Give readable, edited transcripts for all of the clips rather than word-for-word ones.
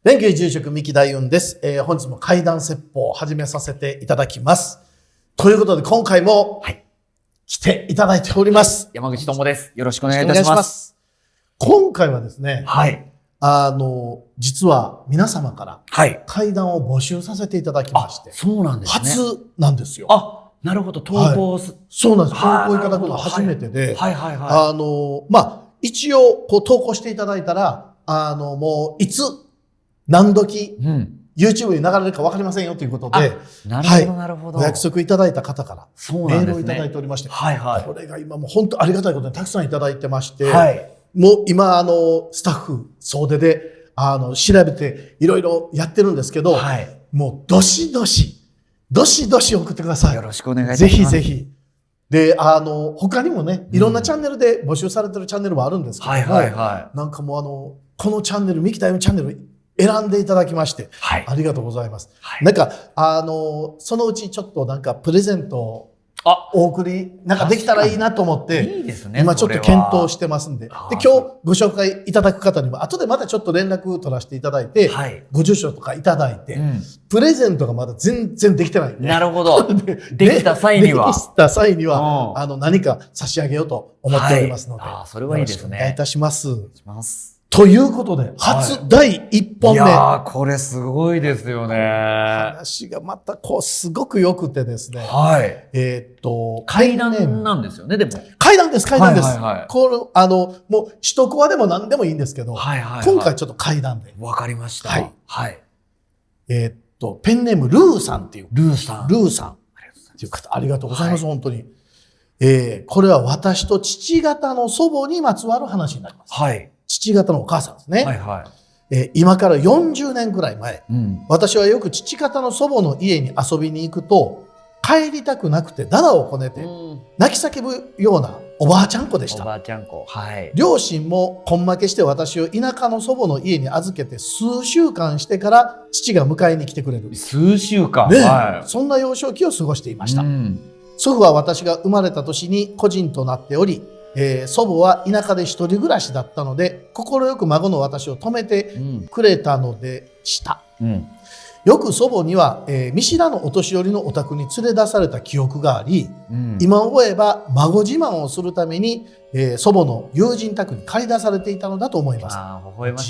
弁慶住職三木大雲です。本日も怪談説法を始めさせていただきます。ということで今回も来ていただいております。山口智です。よろしくお願いいたします。今回はですね、はい。実は皆様から怪談を募集させていただきまして、そうなんですね。初なんですよ。なるほど。投稿そうなんです。投稿いただくのは初めてで、一応投稿していただいたら、もういつ何時、YouTube に流れるか分かりませんよということで、なるほど。お約束いただいた方からメールをいただいておりまして、これが今もう本当ありがたいことにたくさんいただいてまして、もう今スタッフ総出で調べていろいろやってるんですけど、もうどしどし送ってください。よろしくお願いいたします。ぜひぜひ。で、他にもね、いろんなチャンネルで募集されてるチャンネルもあるんですけども、なんかもうこのチャンネル、三木大雲チャンネル選んでいただきまして、ありがとうございます。なんか、そのうちちょっとなんかプレゼントをお送り、なんかできたらいいなと思って、いいですね、今ちょっと検討してますんで、今日ご紹介いただく方にも、後でまたちょっと連絡取らせていただいて、ご住所とかいただいて、プレゼントがまだ全然できてないんで。なるほど。できた際には。何か差し上げようと思っておりますので、それはいいですね。お願いいたします。ということで、初第1本目。いやー、これすごいですよね。話がまたすごく良くてですね。怪談なんですよね、でも。怪談です。もう首都コアでも何でもいいんですけど、今回ちょっと怪談で。わかりました。ペンネームルーさんっていう。ルーさん。っていう方、ありがとうございます、本当に。これは私と父方の祖母にまつわる話になります。父方のお母さんですね。今から40年くらい前、私はよく父方の祖母の家に遊びに行くと、帰りたくなくてダダをこねて、泣き叫ぶようなおばあちゃん子でした。両親も根負けして私を田舎の祖母の家に預けて数週間してから父が迎えに来てくれる。数週間、そんな幼少期を過ごしていました。祖父は私が生まれた年に孤児となっており、祖母は田舎で一人暮らしだったので快く孫の私を泊めてくれたのでした。よく祖母には、見知らぬお年寄りのお宅に連れ出された記憶があり、今思えば孫自慢をするために、祖母の友人宅に借り出されていたのだと思います。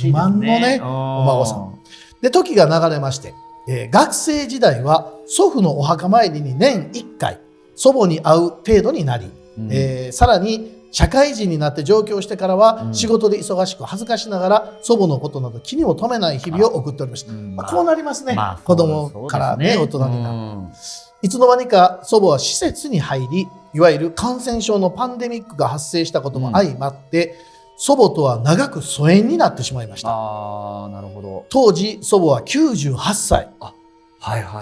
自慢のね、お孫さんで、時が流れまして、学生時代は祖父のお墓参りに年1回祖母に会う程度になり、さらに社会人になって上京してからは仕事で忙しく恥ずかしながら祖母のことなど気にも留めない日々を送っておりました。こうなりますね。子供からね、大人になる。いつの間にか祖母は施設に入り、いわゆる感染症のパンデミックが発生したことも相まって、祖母とは長く疎遠になってしまいました。当時祖母は98歳。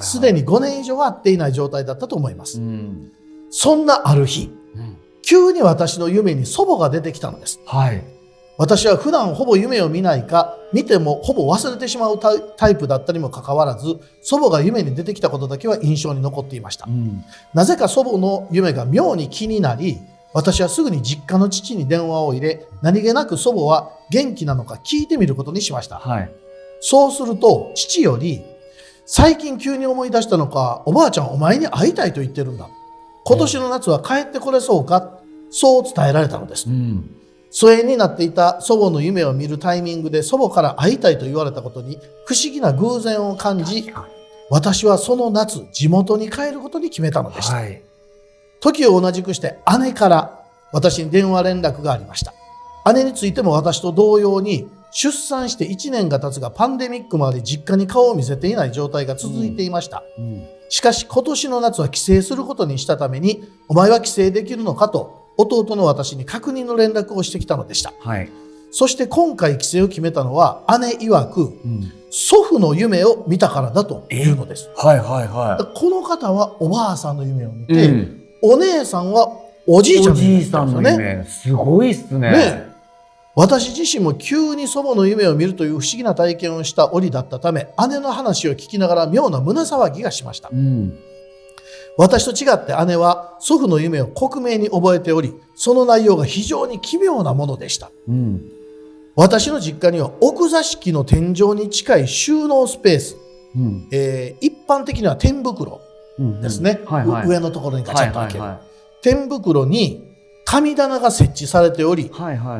すでに5年以上は会っていない状態だったと思います。そんなある日、急に私の夢に祖母が出てきたのです。私は普段ほぼ夢を見ないか、見てもほぼ忘れてしまうタイプだったにもかかわらず、祖母が夢に出てきたことだけは印象に残っていました。なぜか祖母の夢が妙に気になり、私はすぐに実家の父に電話を入れ、何気なく祖母は元気なのか聞いてみることにしました。そうすると父より、最近急に思い出したのか、おばあちゃんお前に会いたいと言ってるんだ。今年の夏は帰ってこれそうか、そう伝えられたのです。疎遠になっていた祖母の夢を見るタイミングで祖母から会いたいと言われたことに不思議な偶然を感じ、私はその夏地元に帰ることに決めたのでした。時を同じくして姉から私に電話連絡がありました。姉についても私と同様に出産して1年が経つがパンデミックもあり実家に顔を見せていない状態が続いていました。しかし今年の夏は帰省することにしたために、お前は帰省できるのかと弟の私に確認の連絡をしてきたのでした。そして今回帰省を決めたのは姉曰く、祖父の夢を見たからだというのです。この方はおばあさんの夢を見て、お姉さんはおじいちゃんの夢を見たんですよね。すごいっすね。私自身も急に祖母の夢を見るという不思議な体験をした折だったため、姉の話を聞きながら妙な胸騒ぎがしました。私と違って姉は祖父の夢を克明に覚えており、その内容が非常に奇妙なものでした。私の実家には奥座敷の天井に近い収納スペース、一般的には天袋ですね、上のところにガチャッと開ける、天袋に神棚が設置されており、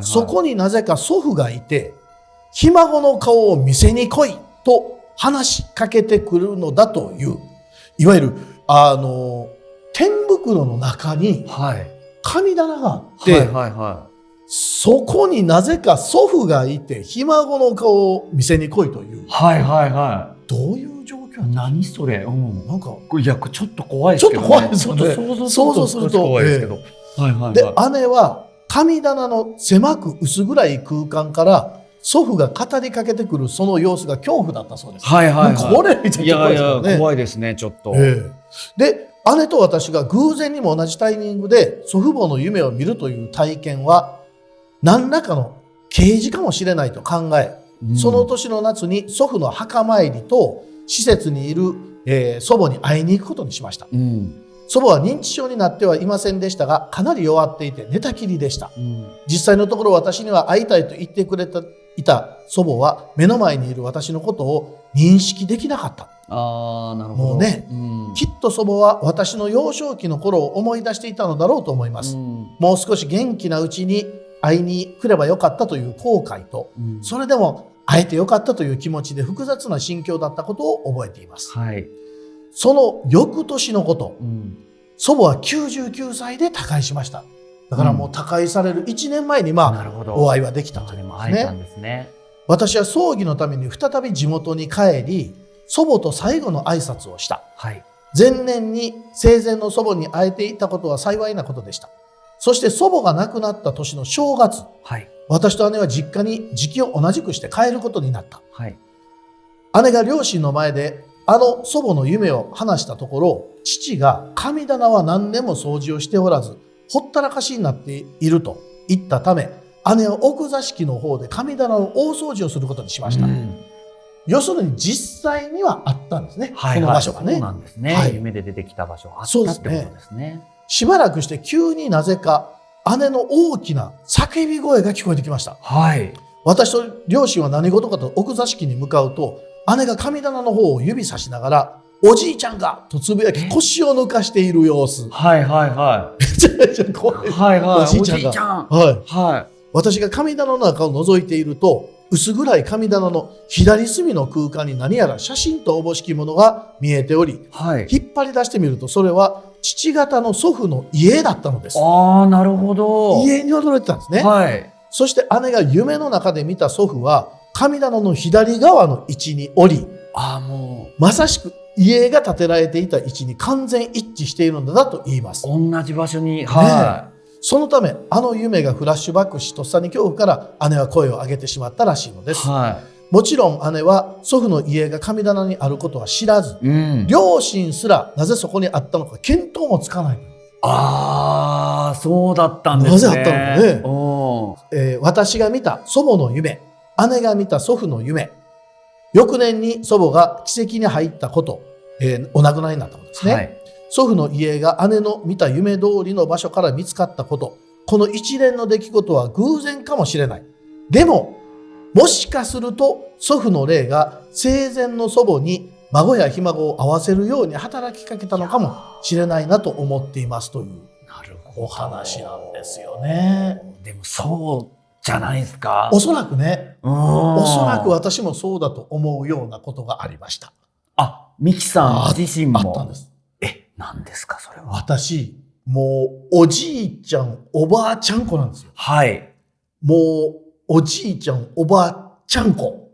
そこになぜか祖父がいて、ひ孫の顔を見せに来いと話しかけてくるのだという、いわゆる天袋の中に神棚があって、そこになぜか祖父がいてひ孫の顔を見せに来いという、どういう状況？何それ？なんかいやちょっと怖いですけどね。ちょっと怖いですよね。想像すると怖いですけど。で、姉は神棚の狭く薄暗い空間から祖父が語りかけてくるその様子が恐怖だったそうです。これめちゃくちゃ怖いですよね。怖いですね、ちょっと。で、姉と私が偶然にも同じタイミングで祖父母の夢を見るという体験は何らかの啓示かもしれないと考え、その年の夏に祖父の墓参りと施設にいる、祖母に会いに行くことにしました。祖母は認知症になってはいませんでしたが、かなり弱っていて寝たきりでした。実際のところ私には会いたいと言ってくれていた祖母は目の前にいる私のことを認識できなかった。なるほど。もうね、きっと祖母は私の幼少期の頃を思い出していたのだろうと思います。もう少し元気なうちに会いに来ればよかったという後悔と、それでも会えてよかったという気持ちで複雑な心境だったことを覚えています。その翌年のこと、祖母は99歳で他界しました。だからもう他界される1年前にお会いはできたということですね。私は葬儀のために再び地元に帰り、祖母と最後の挨拶をした。前年に生前の祖母に会えていたことは幸いなことでした。そして祖母が亡くなった年の正月、私と姉は実家に時期を同じくして帰ることになった。姉が両親の前で祖母の夢を話したところ、父が神棚は何年も掃除をしておらずほったらかしになっていると言ったため、姉は奥座敷の方で神棚の大掃除をすることにしました。要するに実際にはあったんですね、その場所がね。そうなんですね。夢で出てきた場所があったってことですね。しばらくして急になぜか姉の大きな叫び声が聞こえてきました。私と両親は何事かと奥座敷に向かうと、姉が神棚の方を指さしながら、おじいちゃんがとつぶやき腰を抜かしている様子。めちゃめちゃ怖い。おじいちゃんが。私が神棚の中を覗いていると、薄暗い神棚の左隅の空間に何やら写真とおぼしきものが見えており、引っ張り出してみると、それは父方の祖父の家だったのです。なるほど。家に驚いてたんですね。そして姉が夢の中で見た祖父は神棚の左側の位置におり、まさしく家が建てられていた位置に完全一致しているのだと言います。同じ場所に。そのため夢がフラッシュバックし、とっさに恐怖から姉は声を上げてしまったらしいのです。もちろん姉は祖父の家が神棚にあることは知らず、両親すらなぜそこにあったのか見当もつかない。そうだったんですね。なぜあったのかね。私が見た祖母の夢、姉が見た祖父の夢、翌年に祖母が奇跡に入ったこと、お亡くなりになったことですね。祖父の家が姉の見た夢通りの場所から見つかったこと、この一連の出来事は偶然かもしれない。でももしかすると祖父の霊が生前の祖母に孫やひ孫を会わせるように働きかけたのかもしれないなと思っていますというお話なんですよね。でもそうじゃないですか。おそらくね、おそらく私もそうだと思うようなことがありました。ミキさん自身も。あったんです。何ですかそれは。私もうおじいちゃんおばあちゃん子なんですよ。もうおじいちゃんおばあちゃん子、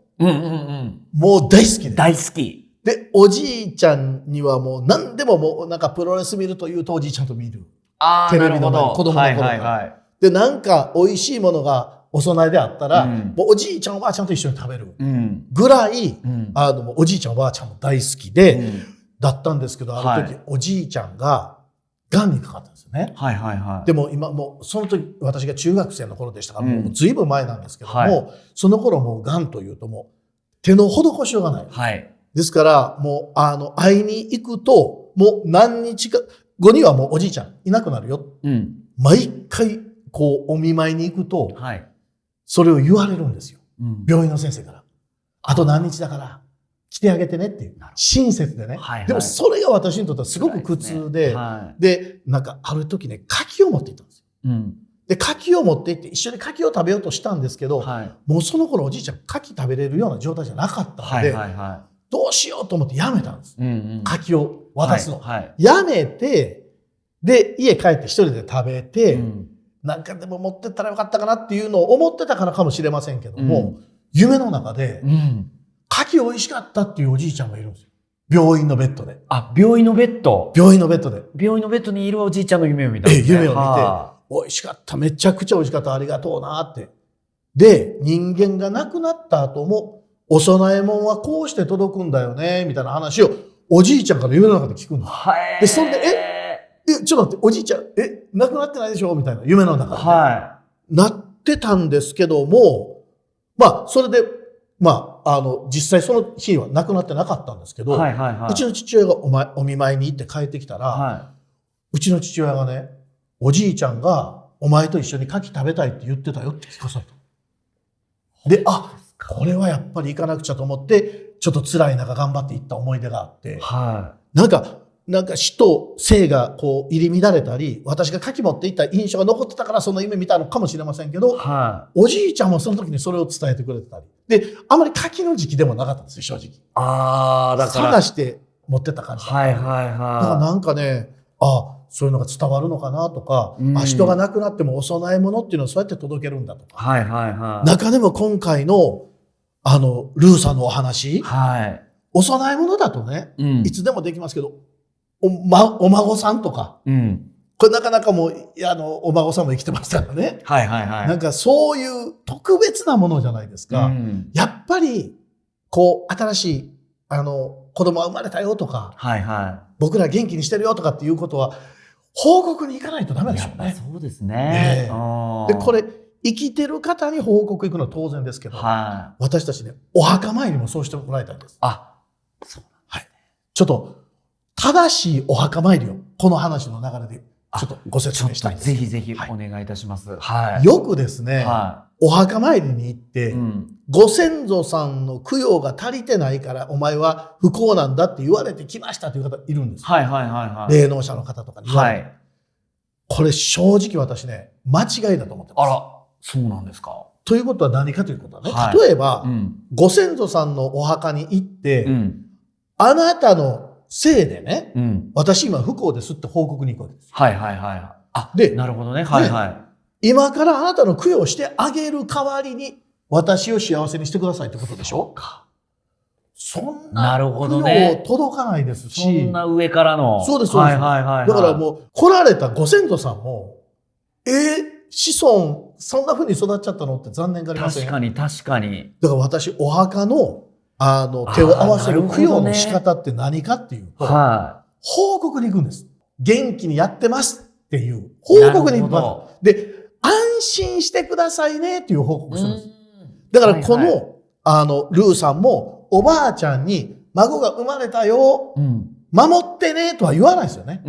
もう大好きで。大好きで、おじいちゃんにはもう何でももうなんかプロレス見るというとおじいちゃんと見る。テレビの前、子供の頃から。で、なんか美味しいものがお供えであったら、もうおじいちゃんおばあちゃんと一緒に食べるぐらい、おじいちゃんおばあちゃんも大好きで、だったんですけど、ある時、おじいちゃんが癌にかかったんですよね。でも今もうその時私が中学生の頃でしたから、もうずいぶん前なんですけども、その頃もう癌というともう手の施しようがない。ですからもう会いに行くともう何日か後にはもうおじいちゃんいなくなるよ。毎回こうお見舞いに行くと、それを言われるんですよ。うん病院の先生から。あと何日だから来てあげてねっていう。親切でね。はいはい、でもそれが私にとってはすごく苦痛で、で、なんかある時ね、柿を持っていったんですよ。うん、で、柿を持って行って一緒に柿を食べようとしたんですけど、はい、もうその頃おじいちゃん柿食べれるような状態じゃなかったので、どうしようと思ってやめたんです。柿を渡すの。やめて、で、家帰って一人で食べて、なんかでも持ってったらよかったかなっていうのを思ってたからかもしれませんけども、夢の中で、柿美味しかったっていうおじいちゃんがいるんですよ。病院のベッドで。あ、病院のベッド？病院のベッドで。病院のベッドにいるおじいちゃんの夢を見たんですね。夢を見て、美味しかった。めちゃくちゃ美味しかった。ありがとうなって。で、人間が亡くなった後も、お供え物はこうして届くんだよね、みたいな話をおじいちゃんから夢の中で聞くんです。で、それで、ちょっと待って、おじいちゃん、亡くなってないでしょみたいな夢の中で、なってたんですけども、まあ、それで、まあ、実際その日は亡くなってなかったんですけど、うちの父親がお見舞いに行って帰ってきたら、うちの父親がね、おじいちゃんがお前と一緒に牡蠣食べたいって言ってたよって聞かされた。で、あ、これはやっぱり行かなくちゃと思って、ちょっと辛い中頑張って行った思い出があって、なんか死と生がこう入り乱れたり、私が牡蠣持っていった印象が残ってたからその夢見たのかもしれませんけど、おじいちゃんもその時にそれを伝えてくれてたり。で、あまり牡蠣の時期でもなかったんですよ、正直。だから探して持ってた感じだった。だからなんかね、そういうのが伝わるのかなとか、人が亡くなってもお供え物っていうのをそうやって届けるんだとか。中でも今回の、ルーさんのお話、お供え物だとね、いつでもできますけど、お孫さんとか、これなかなかもう、お孫さんも生きてますからね。なんかそういう特別なものじゃないですか。やっぱり、こう、新しい、子供が生まれたよとか、僕ら元気にしてるよとかっていうことは、報告に行かないとダメでしょうね。そうですね。で、これ、生きてる方に報告行くのは当然ですけど、私たちね、お墓参りもそうしてもらいたいんです。ちょっと、正しいお墓参りを、この話の流れで、ちょっとご説明したいんです。ぜひぜひお願いいたします。よくですね、お墓参りに行って、ご先祖さんの供養が足りてないから、お前は不幸なんだって言われてきましたという方いるんですよ。霊能者の方とかに言われて。これ正直私ね、間違いだと思ってます。そうなんですか。ということは何かということはね、例えば、ご先祖さんのお墓に行って、あなたのせいでね、私今不幸ですって報告に行くわけです。で、なるほどね。今からあなたの供養してあげる代わりに、私を幸せにしてくださいってことでしょ？そんな供養届かないですし。そんな上からの。そうです、そうです。だからもう、来られたご先祖さんも、子孫、そんな風に育っちゃったのって残念がありません？確かに、確かに。だから私、お墓の、手を合わせる供養の仕方って何かっていうと、報告に行くんです。元気にやってますっていう報告に行きます。で、安心してくださいねっていう報告するんです。だからこの、ルーさんもおばあちゃんに孫が生まれたよ、守ってねとは言わないですよね。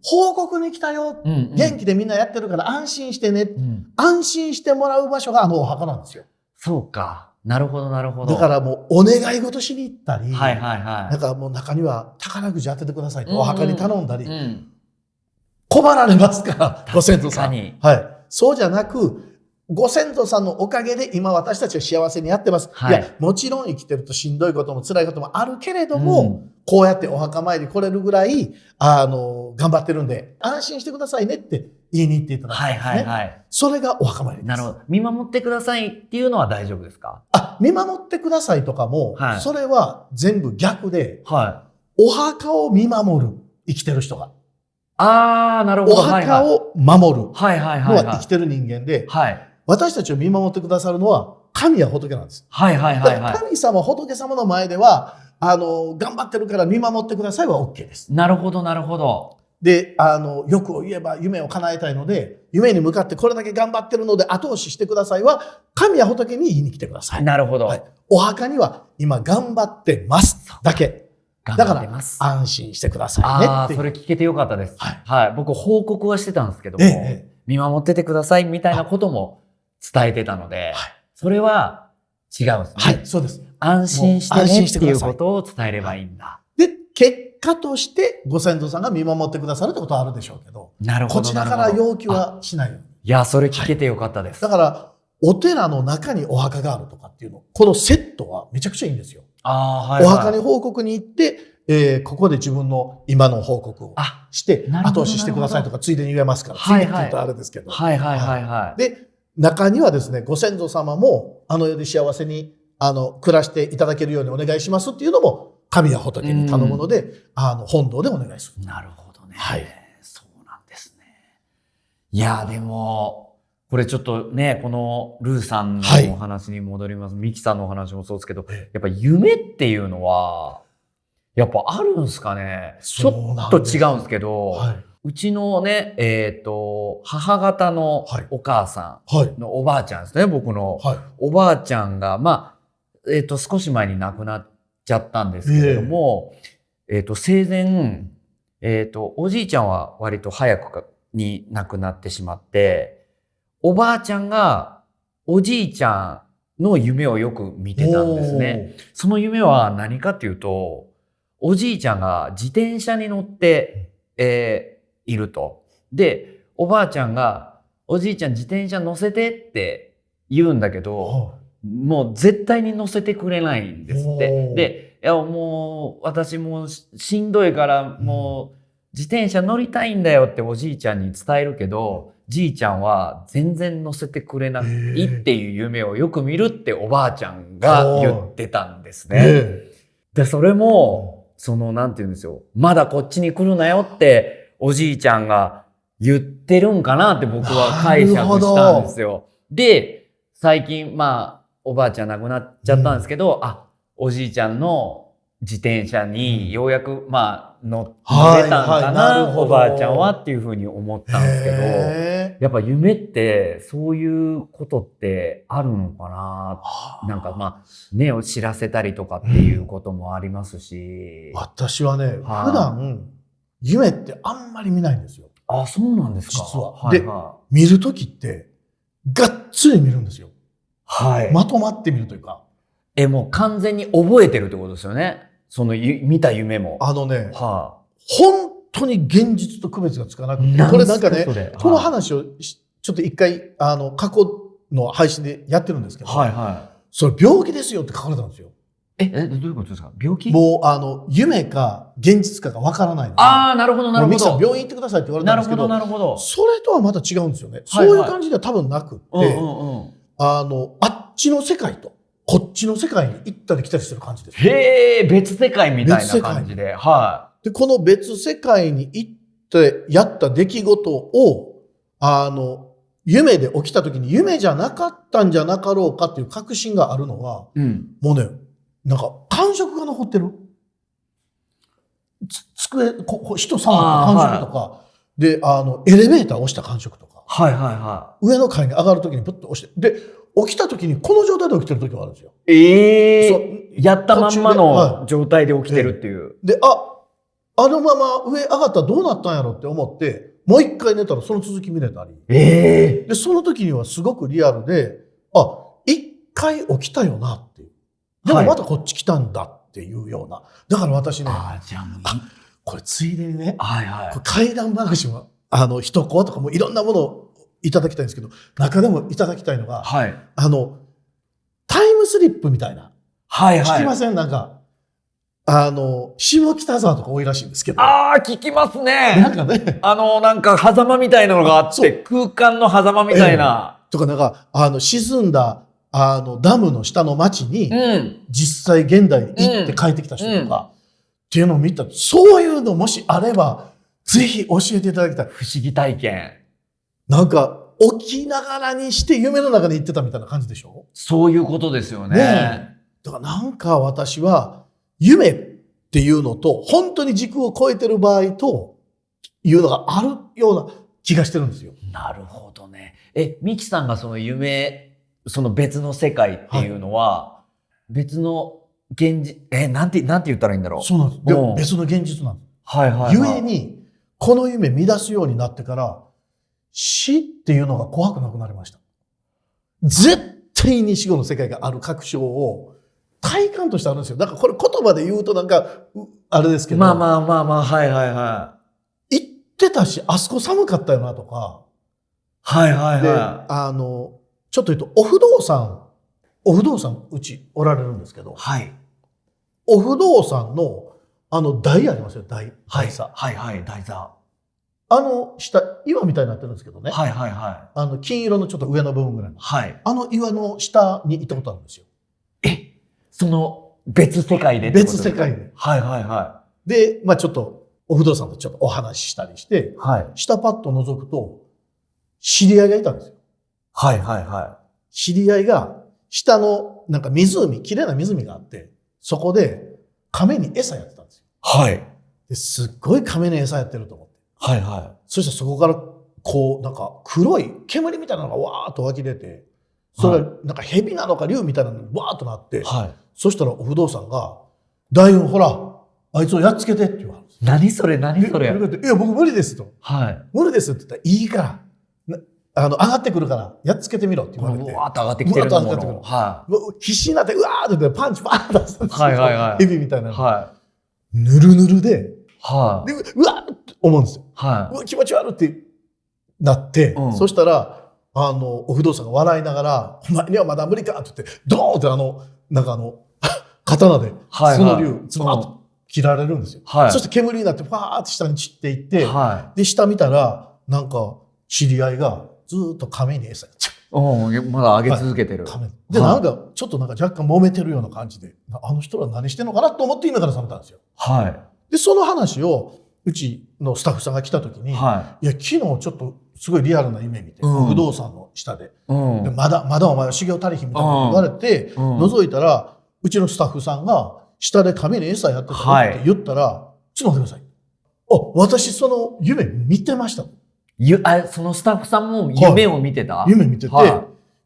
報告に来たよ、元気でみんなやってるから安心してね、安心してもらう場所がお墓なんですよ。そうか。なるほど、なるほど。だからもうお願い事しに行ったり、なんかもう中には宝くじ当ててくださいとお墓に頼んだり、困られますから、ご先祖さん。そうじゃなく、ご先祖さんのおかげで今私たちは幸せにやってます。いや、もちろん生きてるとしんどいことも辛いこともあるけれども、こうやってお墓参り来れるぐらい、頑張ってるんで、安心してくださいねって言いに行っていただきたいですね。それがお墓参りです。なるほど。見守ってくださいっていうのは大丈夫ですか？見守ってくださいとかも、それは全部逆で、お墓を見守る、生きてる人が。なるほど。お墓を守るのは生きてる人間で、私たちを見守ってくださるのは神や仏なんです。神様、仏様の前では、頑張ってるから見守ってくださいは OK です。なるほど、なるほど。で、欲を言えば夢を叶えたいので、夢に向かってこれだけ頑張ってるので後押ししてくださいは、神や仏に言いに来てください。なるほど。お墓には今頑張ってますだけ。だから安心してくださいねって。それ聞けてよかったです。僕報告はしてたんですけども、見守っててくださいみたいなことも伝えてたので、それは違うんですね。はい、そうです。安心してもう安ねっていう心してくださいことを伝えればいいんだ。で、結果としてご先祖さんが見守ってくださるってことはあるでしょうけど、なるほど。こちらから要求はしないように。いや、それ聞けてよかったです。だから、お寺の中にお墓があるとかっていうの、このセットはめちゃくちゃいいんですよ。はいはい、お墓に報告に行って、ここで自分の今の報告をして、後押ししてくださいとかついでに言えますから、ついでって言うとあれですけど。はいはいはいはい。で、中にはですね、ご先祖様もあの世で幸せに暮らしていただけるようにお願いしますっていうのも、神や仏に頼むので、本堂でお願いする。なるほどね。はい。そうなんですね。いや、でも、これちょっとね、このルーさんのお話に戻ります。ミキさんのお話もそうですけど、やっぱ夢っていうのは、やっぱあるんですかね。ちょっと違うんですけど、うちのね、母方のお母さんのおばあちゃんですね、僕の。おばあちゃんが、まあ、少し前に亡くなっちゃったんですけれども、生前、おじいちゃんは割と早くに亡くなってしまって、おばあちゃんがおじいちゃんの夢をよく見てたんですね。その夢は何かっていうと、おじいちゃんが自転車に乗って、いると。で、おばあちゃんが、おじいちゃん自転車乗せてって言うんだけど、もう絶対に乗せてくれないんですって。で、いやもう私もうしんどいからもう自転車乗りたいんだよっておじいちゃんに伝えるけど、じいちゃんは全然乗せてくれないっていう夢をよく見るっておばあちゃんが言ってたんですね。で、それも、なんて言うんですよ。まだこっちに来るなよっておじいちゃんが言ってるんかなって僕は解釈したんですよ。で、最近、まあ、おばあちゃん亡くなっちゃったんですけど、おじいちゃんの自転車にようやく、まあ、乗れたんかな、おばあちゃんはっていうふうに思ったんですけど、やっぱ夢ってそういうことってあるのかな。なんかまあ、ね、を知らせたりとかっていうこともありますし。私はね、普段、夢ってあんまり見ないんですよ。あ、そうなんですか。実は。で、見るときって、がっつり見るんですよ。はい。まとまって見るというか。もう完全に覚えてるってことですよね。見た夢も。本当に現実と区別がつかなくて、これなんかね、この話をちょっと一回、過去の配信でやってるんですけど、それ病気ですよって書かれたんですよ。どういうことですか？病気？もう、夢か現実かがわからないので。ああ、なるほど、なるほど。ミキさん病院行ってくださいって言われたんですけど、なるほど。それとはまた違うんですよね。そういう感じでは多分なくって、あっちの世界と、こっちの世界に行ったり来たりする感じです。へえ、別世界みたいな感じで。で、この別世界に行ってやった出来事を、夢で起きた時に夢じゃなかったんじゃなかろうかっていう確信があるのは、もうね、なんか感触が残ってる。机、人触った感触とか、で、エレベーターを押した感触とか、上の階に上がる時にプッと押して、で、起きた時にこの状態で起きてる時もあるんですよ。やったまんまの状態で起きてるっていう。で、あのまま上上がったらどうなったんやろって思って、もう一回寝たらその続き見れたり。で、その時にはすごくリアルで、一回起きたよなっていう。でもまたこっち来たんだっていうような。だから私ね、これついでにね、これ怪談話も、一言とかもいろんなものをいただきたいんですけど、中でもいただきたいのが、タイムスリップみたいな。聞きません？なんか、下北沢とか多いらしいんですけど。聞きますね。なんかね。なんか狭間みたいなのがあって、空間の狭間みたいな。とかなんか、沈んだ、ダムの下の町に、実際現代に行って帰ってきた人とか、っていうのを見た。そういうのもしあれば、ぜひ教えていただきたい。不思議体験。なんか、起きながらにして夢の中に行ってたみたいな感じでしょ？そういうことですよね。だからなんか私は、夢っていうのと、本当に時空を超えてる場合というのがあるような気がしてるんですよ。なるほどね。ミキさんがその夢、その別の世界っていうのは、別の現実、なんて言ったらいいんだろう。そうなんです。でも別の現実なんです。ゆえに、この夢乱すようになってから、死っていうのが怖くなくなりました。絶対に死後の世界がある確証を体感としてあるんですよ。だからこれ言葉で言うとなんか、あれですけど。まあまあまあまあ、はいはいは行ってたし、あそこ寒かったよなとか。はいはいで、はちょっと言うと、お不動産うちおられるんですけど、はい。お不動産の台ありますよ、台座。はいはい、台座。下、岩みたいになってるんですけどね。はいはいはい。金色のちょっと上の部分ぐらいの。はい。岩の下に行ったことあるんですよ。その別世界でってこと別世界で。はいはいはで、まあちょっと、お不動産とちょっとお話ししたりして、い。はい。下パッと覗くと、知り合いがいたんですよ。はいはいは知り合いが、下の、なんか湖、綺麗な湖があって、そこで、亀に餌やってたんですよ。はい。ですっごい亀に餌やってると思って。はいはそしたらそこから、こう、なんか黒い煙みたいなのがわーっと湧き出て、それがなんか蛇なのか竜みたいなのがわーっとなって、はい。そしたらお不動産が、大運ほら、あいつをやっつけてって言われるんです。何それ何それ。いや、僕無理ですと。はい。無理ですって言ったら、いいから、上がってくるから、やっつけてみろって言われて。うわーっと上がってきてるもの。はい。必死になって、うわーってパンチバーンと出すんですよ。はいはいはい。蛇みたいな。はい。ぬるぬるで、はい。で、うわーって思うんですよ。はい。うわ、気持ち悪ってなって、そしたら、お不動産が笑いながら、お前にはまだ無理かって言って、ドーンってなんか刀で、その竜、ズバーッと切られるんですよ。はい。そして煙になって、ファーって下に散っていって、はい。で、下見たら、なんか、知り合いがずーっと亀に餌やっちゃう。まだ上げ続けてる。はい、で、なんか、ちょっとなんか若干揉めてるような感じで、あの人ら何してんのかなと思って今から冷めたんですよ。はい。で、その話を、うちのスタッフさんが来た時に、はい。いや、昨日ちょっとすごいリアルな夢見て、不動産の下で、でまだお前は修行足りひんみたいなこと言われて、覗いたら、うちのスタッフさんが、下で亀に餌やってたって言ったら、ちょっと待ってください。私その夢見てました。そのスタッフさんも夢を見てた？夢見てて、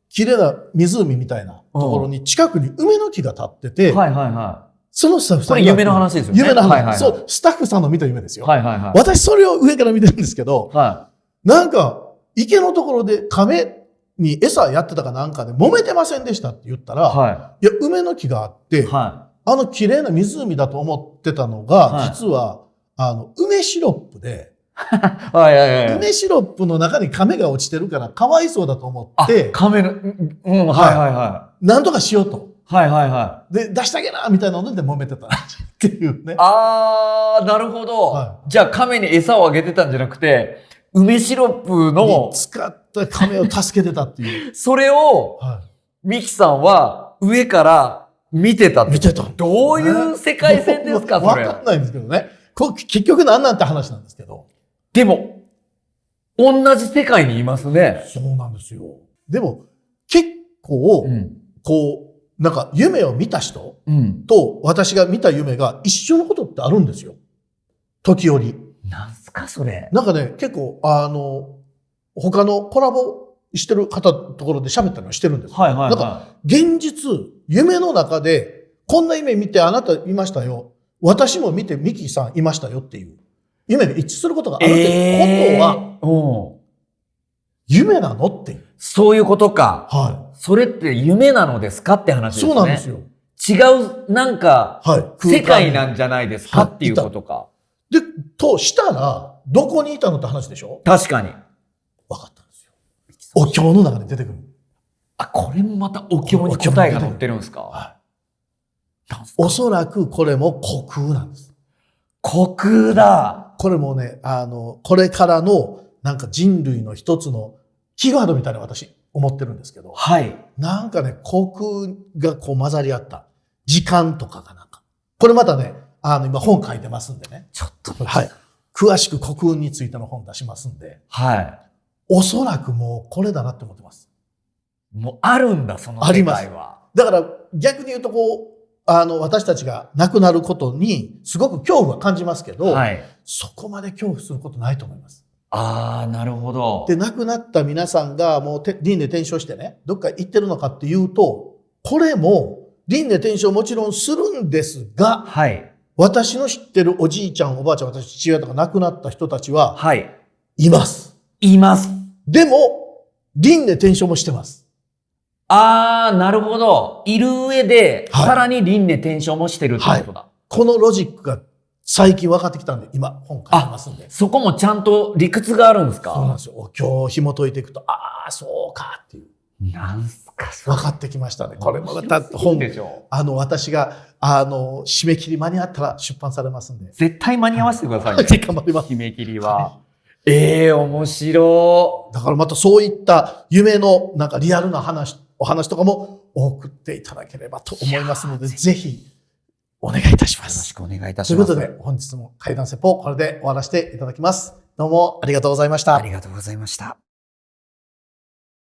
綺麗な湖みたいなところに近くに梅の木が立ってて、はいはいはい。そのスタッフさんが。これ夢の話ですよね。夢の話。そう、スタッフさんの見た夢ですよ。はいはいはい。私それを上から見てるんですけど、はい。なんか、池のところで亀に餌やってたかなんかで揉めてませんでしたって言ったら、はい。いや、梅の木があって、はい。綺麗な湖だと思ってたのが、はい、実は、梅シロップで、はいはいはい。梅シロップの中に亀が落ちてるからかわいそうだと思って、亀の、はいはいはい。なんとかしようと。はいはいはい。で、出してあげなみたいなので揉めてたっていうね。なるほど。はい、じゃあ亀に餌をあげてたんじゃなくて、梅シロップの。使った亀を助けてたっていう。それを、ミキさんは上から見てたって。見てた。どういう世界線ですか、それ。わかんないんですけどね。結局なんなんて話なんですけど。でも、同じ世界にいますね。そうなんですよ。でも、結構、こう、なんか夢を見た人と私が見た夢が一緒のことってあるんですよ。時折。なんすか、それ。なんかね、結構、他のコラボしてる方のところで喋ったりはしてるんです。はいはいはい。なんか、現実、夢の中で、こんな夢見てあなたいましたよ。私も見てミキさんいましたよっていう。夢が一致することがあるってことは、夢なのっていう。そういうことか。はい。それって夢なのですかって話ですね。そうなんですよ。違う、なんか、世界なんじゃないですかっていうことか。で、したら、どこにいたのって話でしょ？確かに。分かったんですよ。お経の中に出てくる。これもまたお経に答えが載ってるんですか？はい。おそらくこれも虚空なんです。虚空だ。これもね、これからのなんか人類の一つのキーワードみたいな私思ってるんですけど。はい。なんかね、虚空がこう混ざり合った。時間とかがなんか。これまたね、今本書いてますんでね。ちょっと。はい。詳しく虚空についての本出しますんで。はい。おそらくもうこれだなって思ってます。もうあるんだ、その世界は。あります。だから逆に言うとこう、私たちが亡くなることにすごく恐怖は感じますけど、はい、そこまで恐怖することないと思います。なるほど。で、亡くなった皆さんがもう輪廻転生してね、どっか行ってるのかっていうと、これも輪廻転生もちろんするんですが、はい、私の知ってるおじいちゃん、おばあちゃん、私父親とか亡くなった人たちは、はい、います。います。でも、輪廻転生もしてます。なるほど。いる上で、はいさらに輪廻転生もしてるってことだ。このロジックが最近分かってきたんで、今本書いてますんで。そこもちゃんと理屈があるんですか？そうなんですよ。今日紐解いていくと、そうかっていう。なんすかそれ。分かってきましたね。これもまた本、私が、締め切り間に合ったら出版されますんで。絶対間に合わせてくださいね。頑張ります。締め切りは。面白だからまたそういった夢のなんかリアルなお話とかも送っていただければと思いますので、ぜひお願いいたします。よろしくお願いいたします。ということで、本日も怪談説法、これで終わらせていただきます。どうもありがとうございました。ありがとうございました。